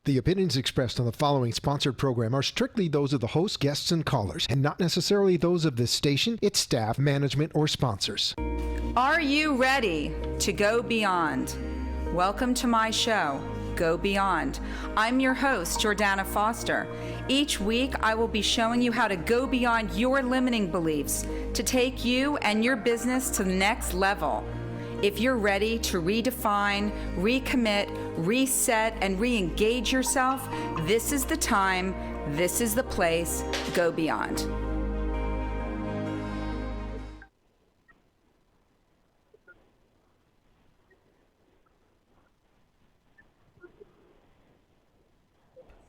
The opinions expressed on the following sponsored program are strictly those of the host, guests, and callers, and not necessarily those of this station, its staff, management, or sponsors. Are you ready to go beyond? Welcome to my show, Go Beyond. I'm your host, Jordana Foster. Each week, I will be showing you how to go beyond your limiting beliefs to take you and your business to the next level. If you're ready to redefine, recommit, reset, and re-engage yourself, this is the time, this is the place, Go Beyond.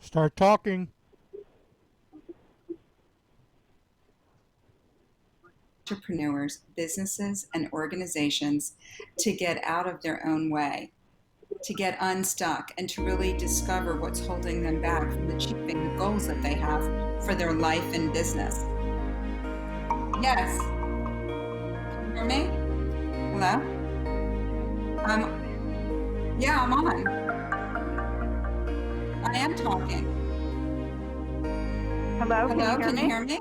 Start talking. Entrepreneurs, businesses, and organizations to get out of their own way, to get unstuck, and to really discover what's holding them back from achieving the goals that they have for their life and business. Yes. Can you hear me? Hello? Yeah, I'm on. I am talking. Hello, Can you hear me?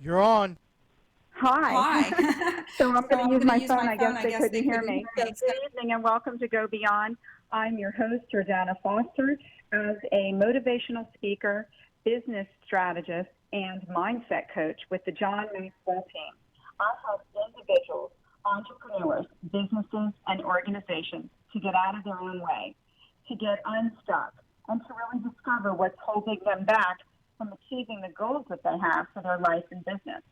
You're on. Hi. So I'm going to use my phone. I guess they couldn't hear me. So So good evening and welcome to Go Beyond. I'm your host, Jordana Foster, as a motivational speaker, business strategist, and mindset coach with the John Maxwell team. I help individuals, entrepreneurs, businesses, and organizations to get out of their own way, to get unstuck, and to really discover what's holding them back from achieving the goals that they have for their life and business.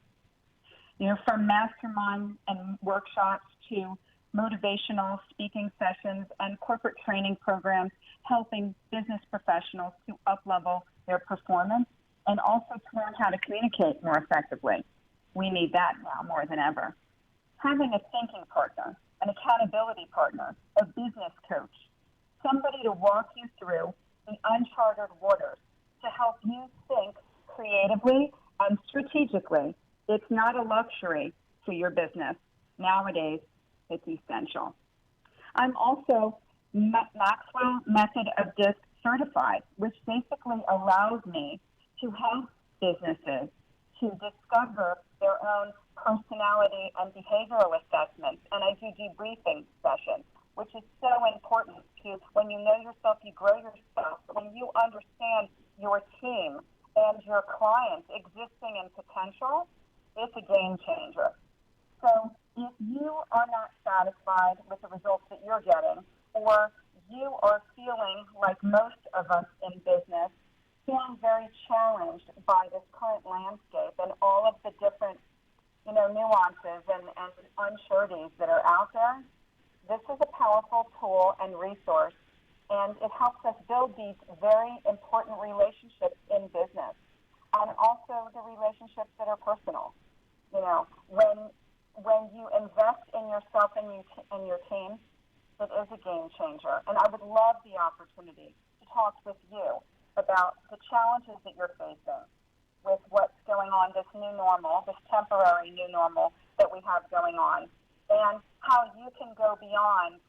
You know, from mastermind and workshops to motivational speaking sessions and corporate training programs, helping business professionals to up-level their performance and also to learn how to communicate more effectively. We need that now more than ever. Having a thinking partner, an accountability partner, a business coach, somebody to walk you through the uncharted waters to help you think creatively and strategically. It's not a luxury to your business. Nowadays, it's essential. I'm also Maxwell Method of Disc certified, which basically allows me to help businesses to discover their own personality and behavioral assessments. And I do debriefing sessions, which is so important to when you know yourself, you grow yourself. When you understand your team and your clients existing and potential, it's a game changer. So if you are not satisfied with the results that you're getting, or you are feeling like most of us in business, feeling very challenged by this current landscape and all of the different, nuances and unsureties that are out there, this is a powerful tool and resource, and it helps us build these very important relationships in business, and also the relationships that are personal. You know, when you invest in yourself and your team, it is a game changer. And I would love the opportunity to talk with you about the challenges that you're facing with what's going on, this new normal, this temporary new normal that we have going on, and how you can go beyond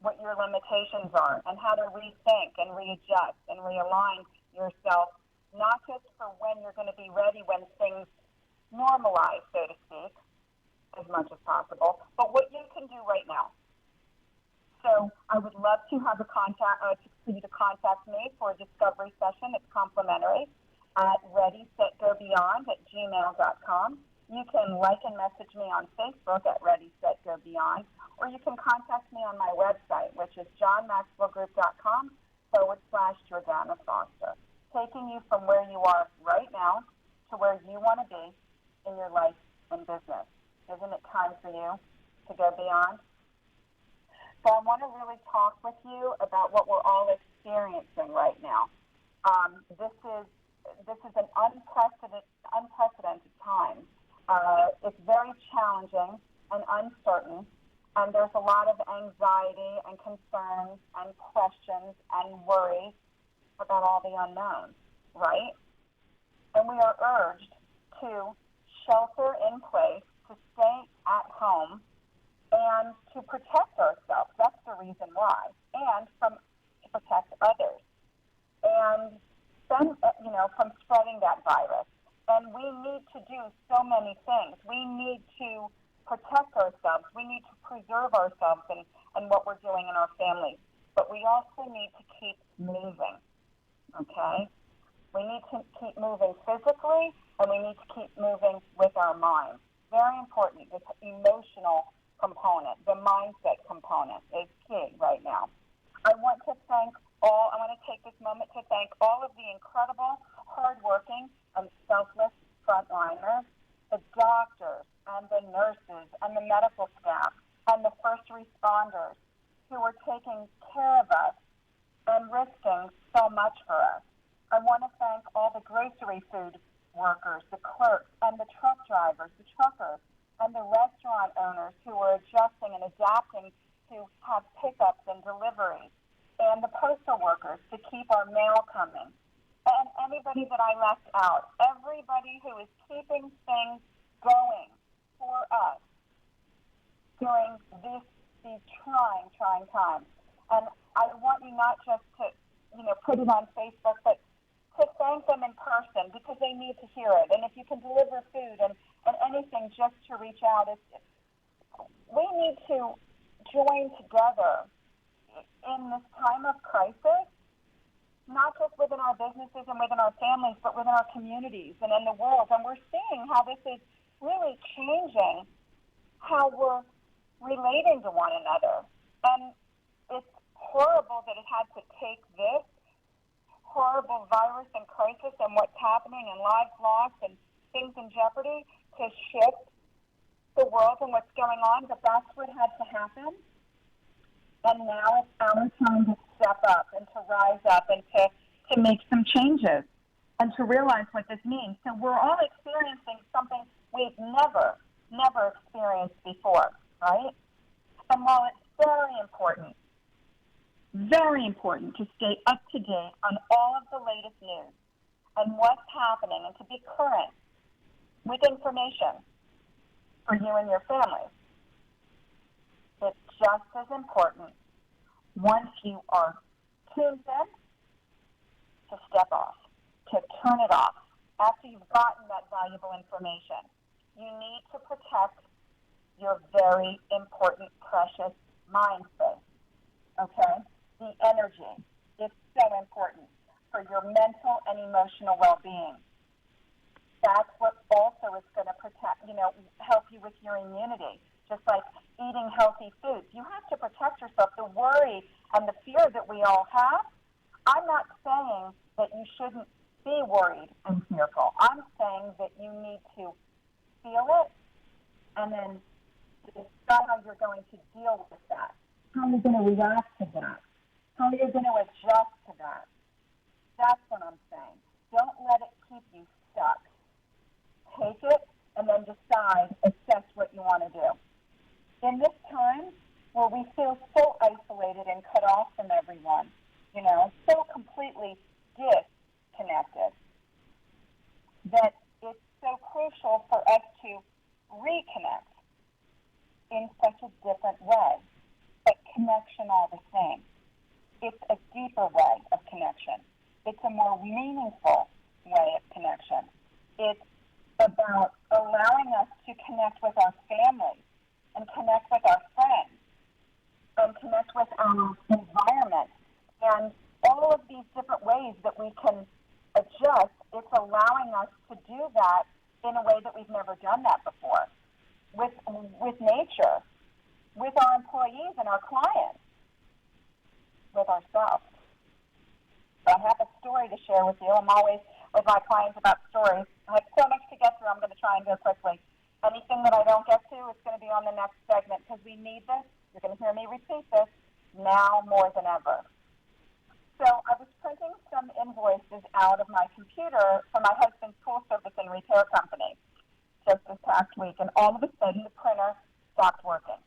what your limitations are and how to rethink and readjust and realign yourself, not just for when you're going to be ready when things normalize, so to speak, as much as possible, but what you can do right now. So I would love to have for you to contact me for a discovery session. It's complimentary at readysetgobeyond@gmail.com. You can like and message me on Facebook at readysetgobeyond, or you can contact me on my website, which is johnmaxwellgroup.com/Jordana Foster, taking you from where you are right now to where you want to be in your life and business. Isn't it time for you to go beyond? So I want to really talk with you about what we're all experiencing right now. This is an unprecedented time. It's very challenging and uncertain, and there's a lot of anxiety and concerns and questions and worries about all the unknowns, right? And we are urged to shelter in place, to stay at home, and to protect ourselves. That's the reason why. And to protect others. and then, from spreading that virus. And we need to do so many things. We need to protect ourselves. We need to preserve ourselves and what we're doing in our families. But we also need to keep moving, okay? We need to keep moving physically, and we need to keep moving with our mind. Very important. This emotional component, the mindset component is key right now. I want to take this moment to thank all of the incredible, hardworking, and selfless frontliners, the doctors and the nurses and the medical staff and the first responders who are taking care of us and risking so much for us. I want to thank all the grocery food workers, the clerks, and the truck drivers, the truckers, and the restaurant owners who are adjusting and adapting to have pickups and deliveries, and the postal workers to keep our mail coming, and anybody that I left out, everybody who is keeping things going for us during these trying times. And I want you not just to, put it on Facebook, but to thank them in person because they need to hear it. And if you can deliver food and anything just to reach out, we need to join together in this time of crisis, not just within our businesses and within our families, but within our communities and in the world. And we're seeing how this is really changing how we're relating to one another. And it's horrible that it had to take this horrible virus and crisis and what's happening and lives lost and things in jeopardy to shift the world and what's going on, but that's what had to happen. And now it's our time to step up and to rise up and to make some changes and to realize what this means. So we're all experiencing something we've never experienced before, right? And while it's very important to stay up to date on all of the latest news and what's happening and to be current with information for you and your family, it's just as important once you are tuned in to step off, to turn it off after you've gotten that valuable information. You need to protect your very important, precious mind space, okay? The energy is so important for your mental and emotional well-being. That's what also is going to protect, help you with your immunity, just like eating healthy foods. You have to protect yourself. The worry and the fear that we all have, I'm not saying that you shouldn't be worried and fearful. I'm saying that you need to feel it and then decide how you're going to deal with that, how you're going to react to that, how you're going to adjust to that. That's what I'm saying. Don't let it keep you stuck. Take it and then decide, assess what you want to do. In this time where we feel so isolated and cut off from everyone, so completely disconnected, that it's so crucial for us to reconnect in such a different way, but connection all the same. It's a deeper way of connection. It's a more meaningful way of connection. It's about allowing us to connect with our families and connect with our friends and connect with our environment and all of these different ways that we can adjust. It's allowing us to do that in a way that we've never done that before with nature, with our employees and our clients, with ourselves. So I have a story to share with you. I'm always with my clients about stories. I have so much to get through. I'm going to try and go quickly. Anything that I don't get to is going to be on the next segment because we need this. You're going to hear me repeat this now more than ever. So I was printing some invoices out of my computer for my husband's pool service and repair company just this past week, and all of a sudden the printer stopped working.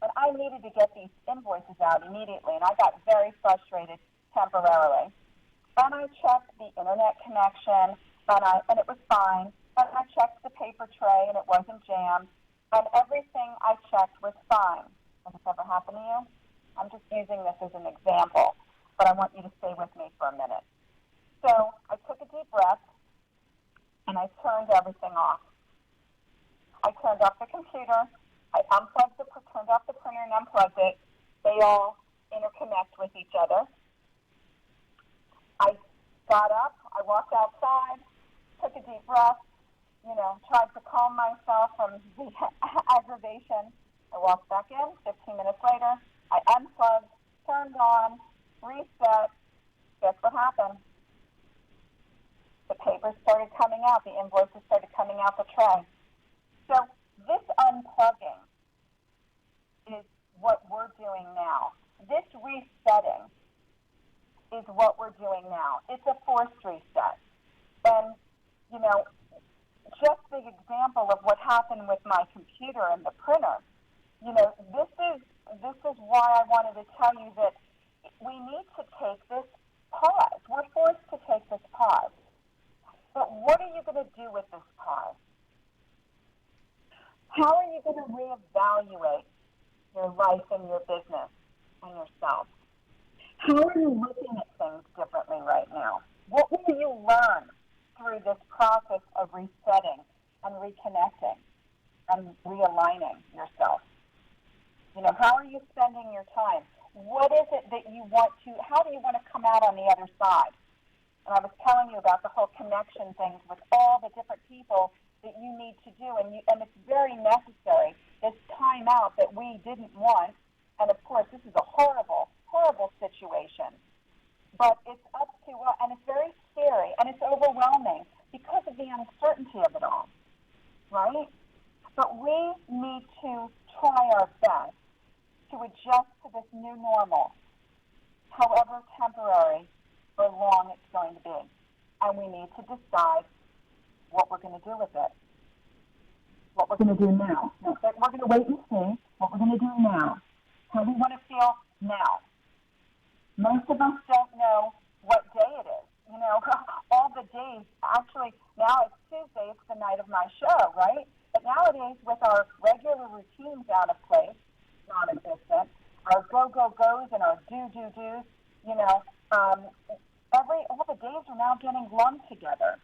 And I needed to get these invoices out immediately, and I got very frustrated temporarily. And I checked the internet connection, and it was fine. And I checked the paper tray, and it wasn't jammed. And everything I checked was fine. Has this ever happened to you? I'm just using this as an example, but I want you to stay with me for a minute. So I took a deep breath and I turned everything off. I turned off the computer. I turned off the printer and unplugged it. They all interconnect with each other. I got up. I walked outside, took a deep breath, tried to calm myself from the aggravation. I walked back in. 15 minutes later, I unplugged, turned on, reset. Guess what happened? The papers started coming out. The invoices started coming out the tray. So this unplugging is what we're doing now. This resetting is what we're doing now. It's a forced reset. And, just the example of what happened with my computer and the printer, this is why I wanted to tell you that we need to take this pause. We're forced to take this pause. But what are you going to do with this pause? How are you going to reevaluate your life and your business and yourself? How are you looking at things differently right now? What will you learn through this process of resetting and reconnecting and realigning yourself? How are you spending your time? What is it that you want to, how do you want to come out on the other side? And I was telling you about the whole connection things with all the different people that you need to do, and it's very necessary, this time out that we didn't want. And of course, this is a horrible, horrible situation. But it's up to us, and it's very scary, and it's overwhelming because of the uncertainty of it all, right? But we need to try our best to adjust to this new normal, however temporary or long it's going to be. And we need to decide what we're going to do with it, what we're going to do now. We're going to wait and see what we're going to do now, how we want to feel now. Most of us don't know what day it is. All the days, actually, now it's Tuesday, it's the night of my show, right? But nowadays, with our regular routines out of place, non-existent, our go-go-goes and our do-do-dos, all the days are now getting lumped together.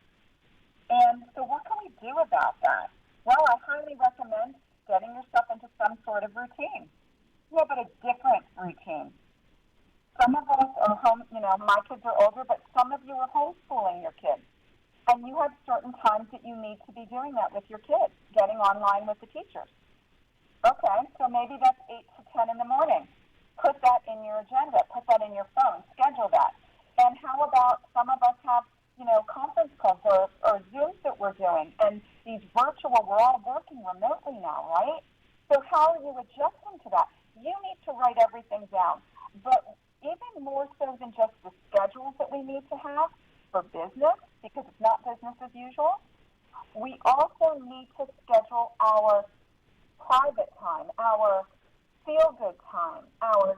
And so what can we do about that? Well, I highly recommend getting yourself into some sort of routine. Yeah, but a different routine. Some of us are home, my kids are older, but some of you are homeschooling your kids. And you have certain times that you need to be doing that with your kids, getting online with the teachers. Okay, so maybe that's 8 to 10 in the morning. Put that in your agenda. Put that in your phone. Schedule that. And how about some of us have, conference calls or Zooms that we're doing, and these virtual, we're all working remotely now, right? So how are you adjusting to that? You need to write everything down. But even more so than just the schedules that we need to have for business, because it's not business as usual, we also need to schedule our private time, our feel-good time, our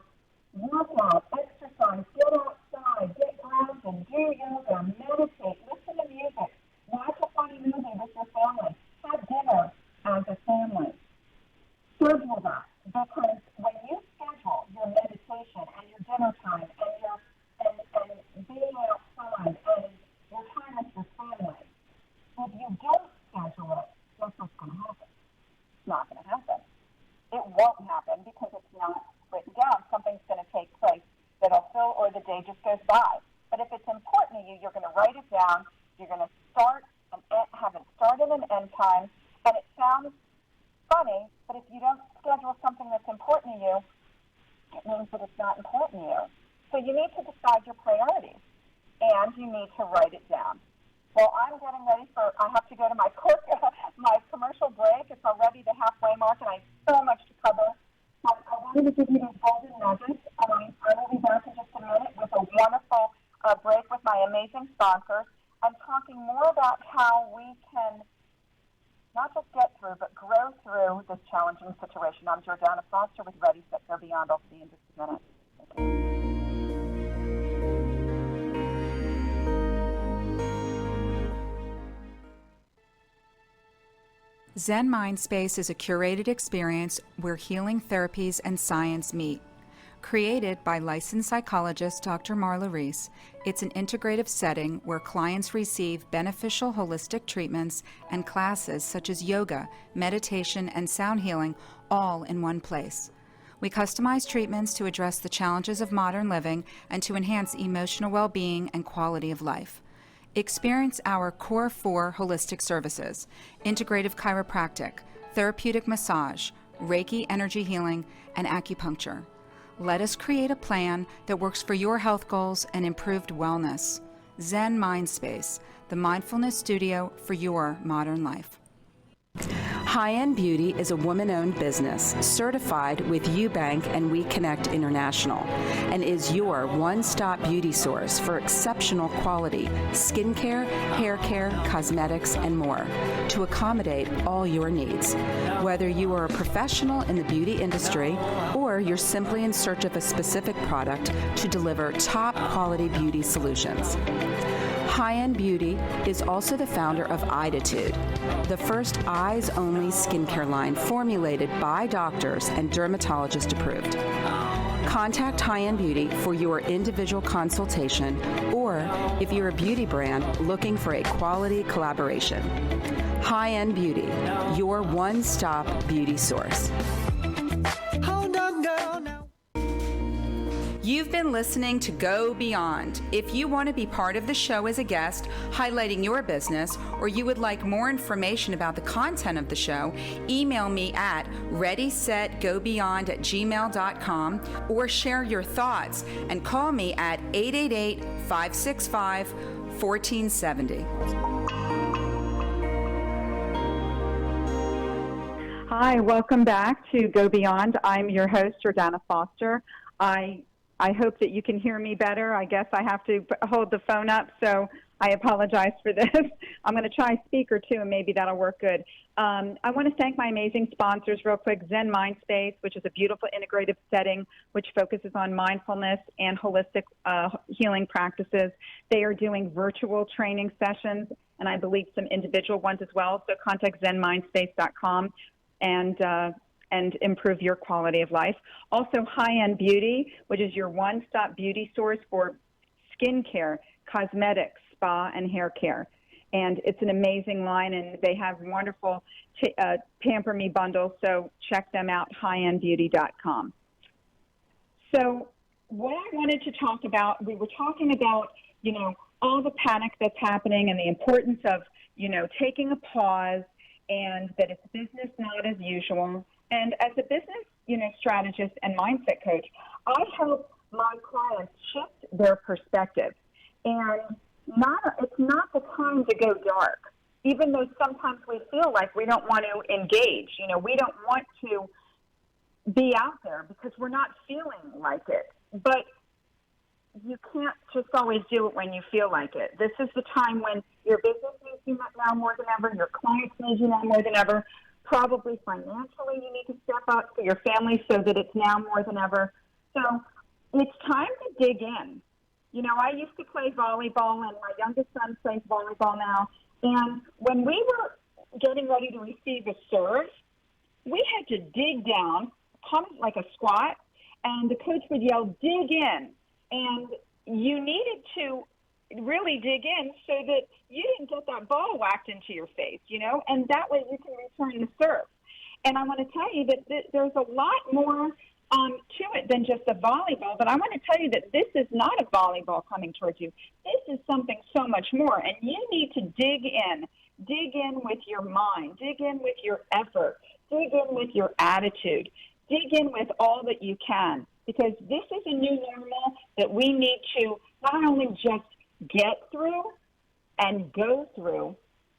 workout, exercise, get outside, get grounded, do yoga, meditate, listen to music, watch a funny movie with your family, have dinner as a family. Schedule that, because when you schedule your meditation and your dinner time and your and being outside and your time with your family, if you don't schedule it, guess what's going to happen? It's not going to happen. It won't happen because it's not written down. Something's going to take place that'll fill, or the day just goes by. But if it's important to you, you're going to write it down. You're going to have it start and an end time. And it sounds funny, but if you don't schedule something that's important to you, it means that it's not important to you. So you need to decide your priorities, and you need to write it down. Well, I'm getting ready I have to go to my commercial break. It's already the halfway mark, and I have so much to cover. I wanted to give you these golden nuggets. I will be back in just a minute with a wonderful break with my amazing sponsors. I'm talking more about how we can not just get through, but grow through this challenging situation. I'm Jordana Foster with Ready, Set, Go Beyond. I'll see you in just a minute. Thank you. Zen Mind Space is a curated experience where healing therapies and science meet. Created by licensed psychologist Dr. Marla Reese, it's an integrative setting where clients receive beneficial holistic treatments and classes such as yoga, meditation, and sound healing all in one place. We customize treatments to address the challenges of modern living and to enhance emotional well-being and quality of life. Experience our Core 4 holistic services: integrative chiropractic, therapeutic massage, Reiki energy healing, and acupuncture. Let us create a plan that works for your health goals and improved wellness. Zen Mindspace, the mindfulness studio for your modern life. High End Beauty is a woman-owned business certified with Eubank and We Connect International and is your one-stop beauty source for exceptional quality skincare, hair care, cosmetics, and more to accommodate all your needs. Whether you are a professional in the beauty industry or you're simply in search of a specific product to deliver top quality beauty solutions. High End Beauty is also the founder of Iditude, the first eyes-only skincare line formulated by doctors and dermatologist approved. Contact High End Beauty for your individual consultation or if you're a beauty brand looking for a quality collaboration. High End Beauty, your one-stop beauty source. You've been listening to Go Beyond. If you want to be part of the show as a guest, highlighting your business, or you would like more information about the content of the show, email me at readysetgobeyond@gmail.com or share your thoughts and call me at 888-565-1470. Hi, welcome back to Go Beyond. I'm your host, Jordana Foster. I hope that you can hear me better. I guess I have to hold the phone up, so I apologize for this. I'm going to try speaker, too, and maybe that'll work good. I want to thank my amazing sponsors real quick. Zen Mindspace, which is a beautiful integrative setting which focuses on mindfulness and holistic healing practices. They are doing virtual training sessions, and I believe some individual ones as well. So contact zenmindspace.com and improve your quality of life. Also, High End Beauty, which is your one-stop beauty source for skincare, cosmetics, spa, and hair care. And it's an amazing line, and they have wonderful Pamper Me bundles, so check them out, highendbeauty.com. So what I wanted to talk about, we were talking about, all the panic that's happening and the importance of, taking a pause, and that it's business not as usual. And as a business, strategist and mindset coach, I help my clients shift their perspective. And it's not the time to go dark, even though sometimes we feel like we don't want to engage. We don't want to be out there because we're not feeling like it. But you can't just always do it when you feel like it. This is the time when your business needs you now more than ever, your clients need you now more than ever. Probably financially you need to step up for your family so that it's now more than ever. So it's time to dig in. I used to play volleyball, and my youngest son plays volleyball now. And when we were getting ready to receive a serve, we had to dig down, come like a squat, and the coach would yell, dig in. And you needed to really dig in so that you didn't get that ball whacked into your face, and that way you can return the serve. And I want to tell you that there's a lot more to it than just a volleyball, but I want to tell you that this is not a volleyball coming towards you. This is something so much more, and you need to dig in. Dig in with your mind. Dig in with your effort. Dig in with your attitude. Dig in with all that you can, because this is a new normal that we need to not only just get through and go through,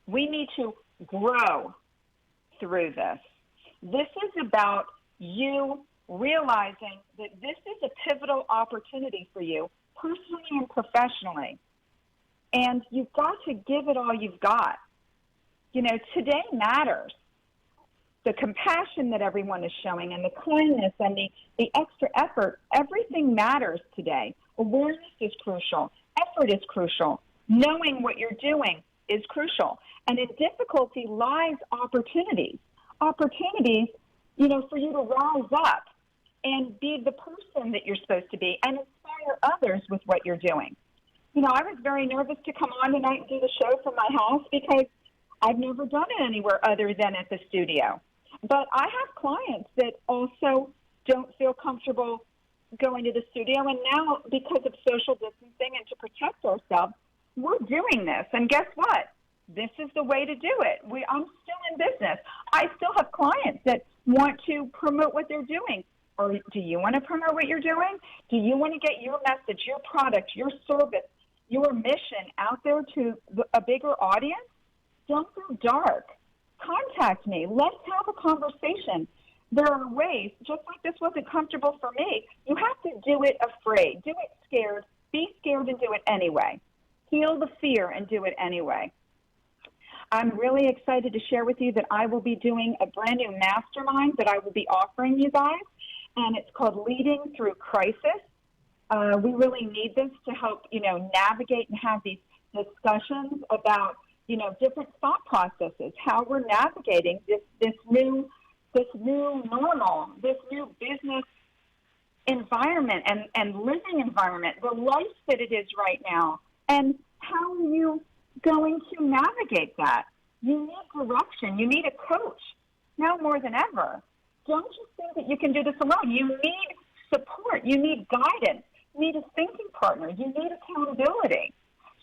we need to grow through this. This is about you realizing that this is a pivotal opportunity for you, personally and professionally. And you've got to give it all you've got. Today matters. The compassion that everyone is showing and the kindness and the extra effort, everything matters today. Awareness is crucial. Effort is crucial. Knowing what you're doing is crucial. And in difficulty lies opportunities. Opportunities, for you to rise up. and be the person that you're supposed to be and inspire others with what you're doing. You know, I was very nervous to come on tonight and do the show from my house because I've never done it anywhere other than at the studio. But I have clients that also don't feel comfortable going to the studio. And now, because of social distancing and to protect ourselves, we're doing this. And guess what? This is the way to do it. I'm still in business. I still have clients that want to promote what they're doing. Or do you want to promote what you're doing? Do you want to get your message, your product, your service, your mission out there to a bigger audience? Don't go dark. Contact me. Let's have a conversation. There are ways, just like this wasn't comfortable for me, you have to do it afraid. Do it scared. Be scared and do it anyway. Heal the fear and do it anyway. I'm really excited to share with you that I will be doing a brand new mastermind that I will be offering you guys, and it's called Leading Through Crisis. We really need this to help, navigate and have these discussions about, different thought processes, how we're navigating this new normal, this new business environment and living environment, the life that it is right now, and how are you going to navigate that? You need direction. You need a coach now more than ever. Don't just think that you can do this alone. You need support. You need guidance. You need a thinking partner. You need accountability.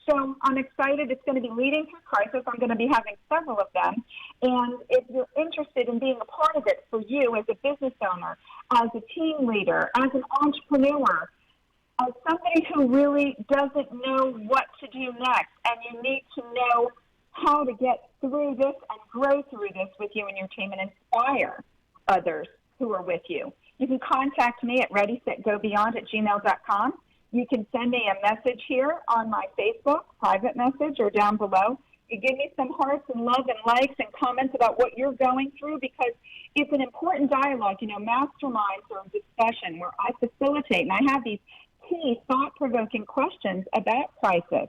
So I'm excited. It's going to be Leading Through Crisis. I'm going to be having several of them. And if you're interested in being a part of it for you as a business owner, as a team leader, as an entrepreneur, as somebody who really doesn't know what to do next, and you need to know how to get through this and grow through this with you and your team and inspire others who are with you, you can contact me at readysetgobeyond@gmail.com. You can send me a message here on my Facebook, private message, or down below. You give me some hearts and love and likes and comments about what you're going through, because it's an important dialogue. Masterminds are a discussion where I facilitate, and I have these key thought-provoking questions about crisis,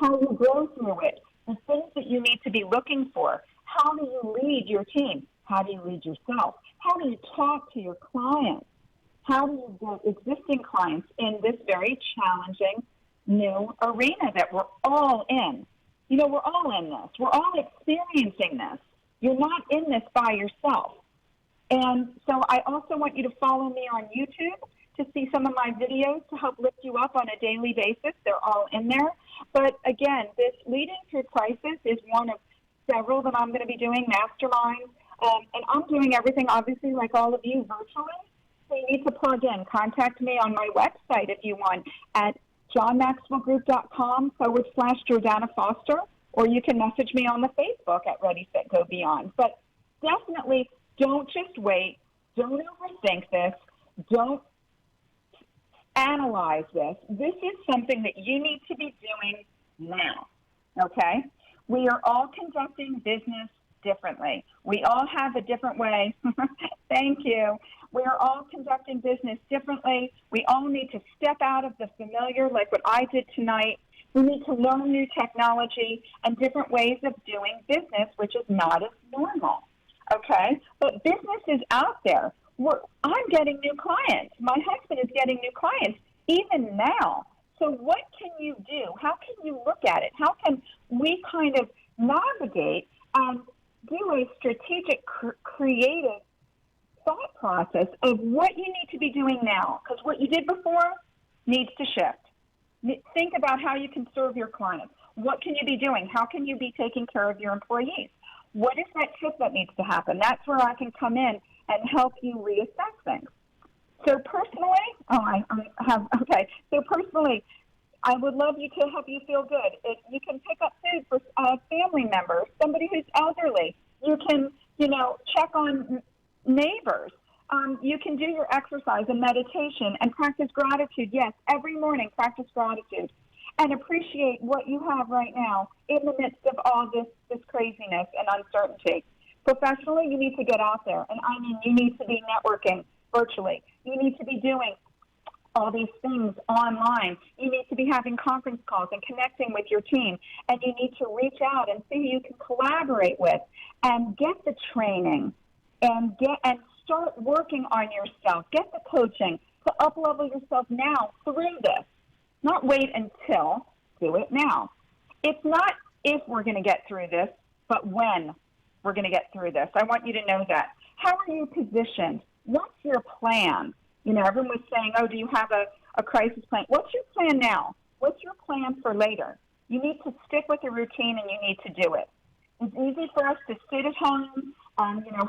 how you go through it, the things that you need to be looking for. How do you lead your team? How do you lead yourself? How do you talk to your clients? How do you get existing clients in this very challenging new arena that we're all in? We're all in this. We're all experiencing this. You're not in this by yourself. And so I also want you to follow me on YouTube to see some of my videos to help lift you up on a daily basis. They're all in there. But again, this Leading Through Crisis is one of several that I'm going to be doing, masterminds. And I'm doing everything, obviously, like all of you, virtually. So you need to plug in. Contact me on my website if you want at johnmaxwellgroup.com/Jordana Foster, or you can message me on the Facebook at Ready, Set, Go Beyond. But definitely don't just wait. Don't overthink this. Don't analyze this. This is something that you need to be doing now, okay? We are all conducting business differently. We all have a different way. Thank you. We are all conducting business differently. We all need to step out of the familiar, like what I did tonight. We need to learn new technology and different ways of doing business, which is not as normal, okay? But business is out there. I'm getting new clients. My husband is getting new clients, even now. So what can you do? How can you look at it? How can we kind of navigate and do a strategic, creative thought process of what you need to be doing now? Because what you did before needs to shift. Think about how you can serve your clients. What can you be doing? How can you be taking care of your employees? What is that shift that needs to happen? That's where I can come in and help you reassess things. So personally, I would love you to help you feel good. You can pick up food for a family member, somebody who's elderly. You can, check on neighbors. You can do your exercise and meditation and practice gratitude. Yes, every morning practice gratitude and appreciate what you have right now in the midst of all this craziness and uncertainty. Professionally, you need to get out there. And I mean, you need to be networking virtually. You need to be doing all these things online. You need to be having conference calls and connecting with your team. And you need to reach out and see who you can collaborate with and get the training and Start working on yourself. Get the coaching to up-level yourself now through this. Not wait until, do it now. It's not if we're going to get through this, but when we're going to get through this. I want you to know that. How are you positioned? What's your plan? You know, everyone was saying, oh, do you have a crisis plan? What's your plan now? What's your plan for later? You need to stick with the routine and you need to do it. It's easy for us to sit at home,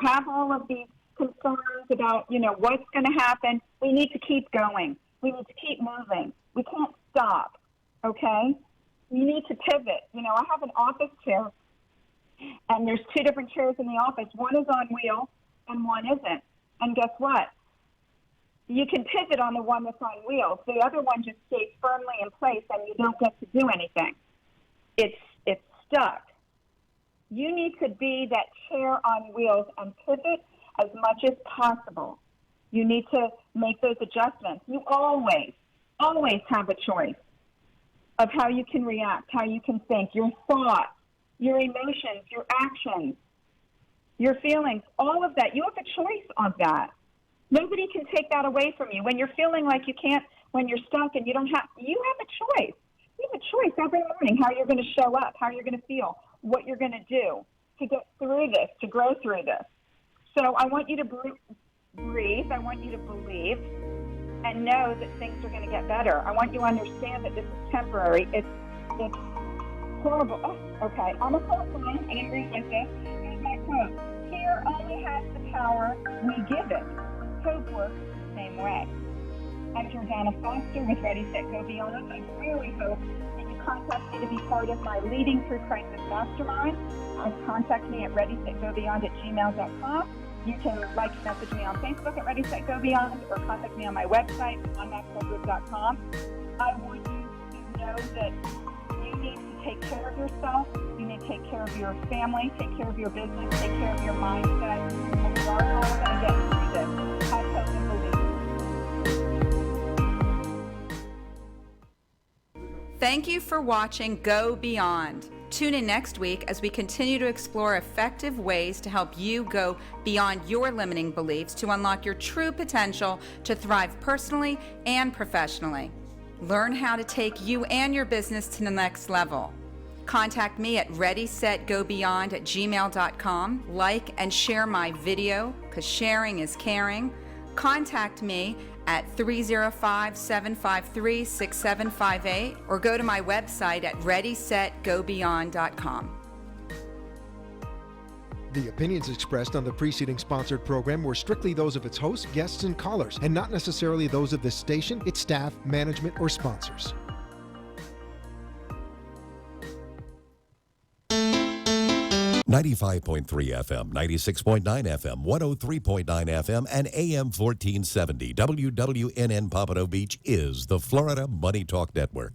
have all of these concerns about, what's going to happen. We need to keep going. We need to keep moving. We can't stop, okay? You need to pivot. I have an office chair, and there's two different chairs in the office. One is on wheels, and one isn't. And guess what? You can pivot on the one that's on wheels. The other one just stays firmly in place, and you don't get to do anything. It's stuck. You need to be that chair on wheels and pivot as much as possible. You need to make those adjustments. You always have a choice of how you can react, how you can think, your thoughts, your emotions, your actions, your feelings, all of that. You have a choice of that. Nobody can take that away from you. When you're feeling like you can't, when you're stuck and you have a choice. You have a choice every morning how you're going to show up, how you're going to feel, what you're going to do to get through this, to grow through this. So I want you to breathe. I want you to believe and know that things are going to get better. I want you to understand that this is temporary. It's horrible. Oh, okay. On the hotline, I didn't realize this. Here's my quote. Fear only has the power we give it. Hope works the same way. I'm Jordana Foster with Ready, Set, Go Beyond. I really hope that you contact me to be part of my Leading Through Crisis Mastermind. Contact me at readysetgobeyond@gmail.com. You can message me on Facebook at Ready, Set, Go Beyond, or contact me on my website, onmaxwellgroup.com. I want you to know that you need to take care of yourself. You need to take care of your family, take care of your business, take care of your mindset. And we are all going to get through this. Have hope and believe. Thank you for watching Go Beyond. Tune in next week as we continue to explore effective ways to help you go beyond your limiting beliefs to unlock your true potential to thrive personally and professionally. Learn how to take you and your business to the next level. Contact me at readysetgobeyond@gmail.com. Like and share my video, because sharing is caring. Contact me at 305-753-6758 or go to my website at readysetgobeyond.com. The opinions expressed on the preceding sponsored program were strictly those of its hosts, guests, and callers, and not necessarily those of this station, its staff, management, or sponsors. 95.3 FM, 96.9 FM, 103.9 FM, and AM 1470. WWNN Pompano Beach is the Florida Money Talk Network.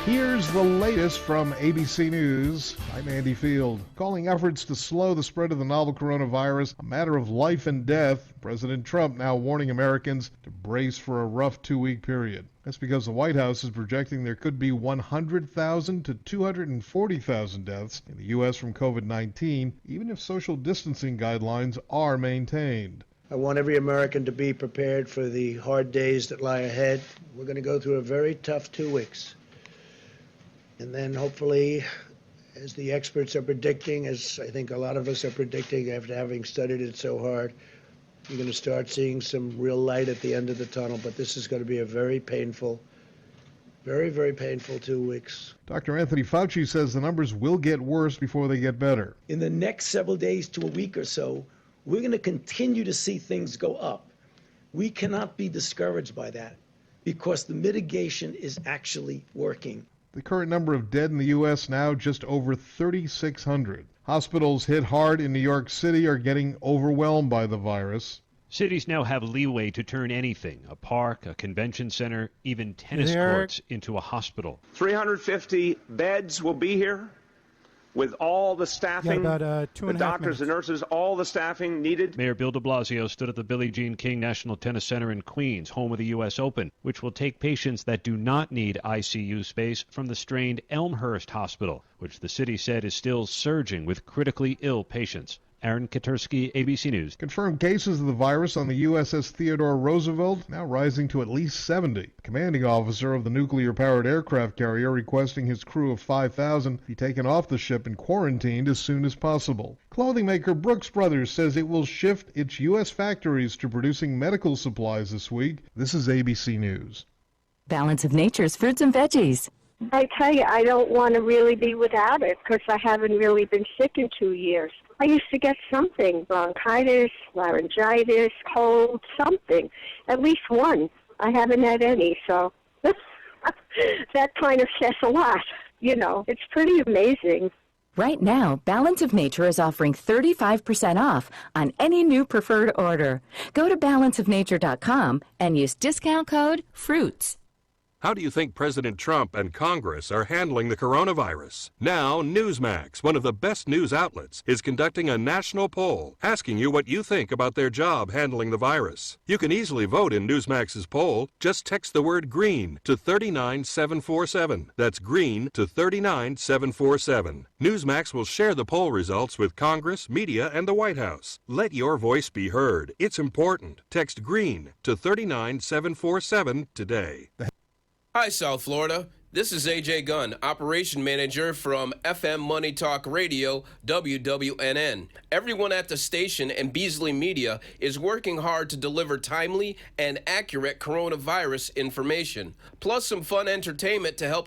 Here's the latest from ABC News. I'm Andy Field. Calling efforts to slow the spread of the novel coronavirus a matter of life and death, President Trump now warning Americans to brace for a rough 2-week period. That's because the White House is projecting there could be 100,000 to 240,000 deaths in the U.S. from COVID-19, even if social distancing guidelines are maintained. I want every American to be prepared for the hard days that lie ahead. We're going to go through a very tough 2 weeks. And then hopefully, as the experts are predicting, as I think a lot of us are predicting after having studied it so hard, you're going to start seeing some real light at the end of the tunnel. But this is going to be a very painful, very, very painful 2 weeks. Dr. Anthony Fauci says the numbers will get worse before they get better. In the next several days to a week or so, we're going to continue to see things go up. We cannot be discouraged by that because the mitigation is actually working. The current number of dead in the U.S. now just over 3,600. Hospitals hit hard in New York City are getting overwhelmed by the virus. Cities now have leeway to turn anything, a park, a convention center, even tennis courts, into a hospital. 350 beds will be here with all the staffing, the doctors and nurses, all the staffing needed. Mayor Bill de Blasio stood at the Billie Jean King National Tennis Center in Queens, home of the U.S. Open, which will take patients that do not need ICU space from the strained Elmhurst Hospital, which the city said is still surging with critically ill patients. Aaron Katursky, ABC News. Confirmed cases of the virus on the USS Theodore Roosevelt now rising to at least 70. Commanding officer of the nuclear-powered aircraft carrier requesting his crew of 5,000 be taken off the ship and quarantined as soon as possible. Clothing maker Brooks Brothers says it will shift its U.S. factories to producing medical supplies this week. This is ABC News. Balance of Nature's fruits and veggies. I tell you, I don't want to really be without it because I haven't really been sick in 2 years. I used to get something, bronchitis, laryngitis, cold, something, at least one. I haven't had any, so that kind of says a lot. You know, it's pretty amazing. Right now, Balance of Nature is offering 35% off on any new preferred order. Go to balanceofnature.com and use discount code FRUITS. How do you think President Trump and Congress are handling the coronavirus? Now, Newsmax, one of the best news outlets, is conducting a national poll asking you what you think about their job handling the virus. You can easily vote in Newsmax's poll. Just text the word GREEN to 39747. That's GREEN to 39747. Newsmax will share the poll results with Congress, media, and the White House. Let your voice be heard. It's important. Text GREEN to 39747 today. Hi, South Florida. This is AJ Gunn, Operation Manager from FM Money Talk Radio, WWNN. Everyone at the station and Beasley Media is working hard to deliver timely and accurate coronavirus information, plus some fun entertainment to help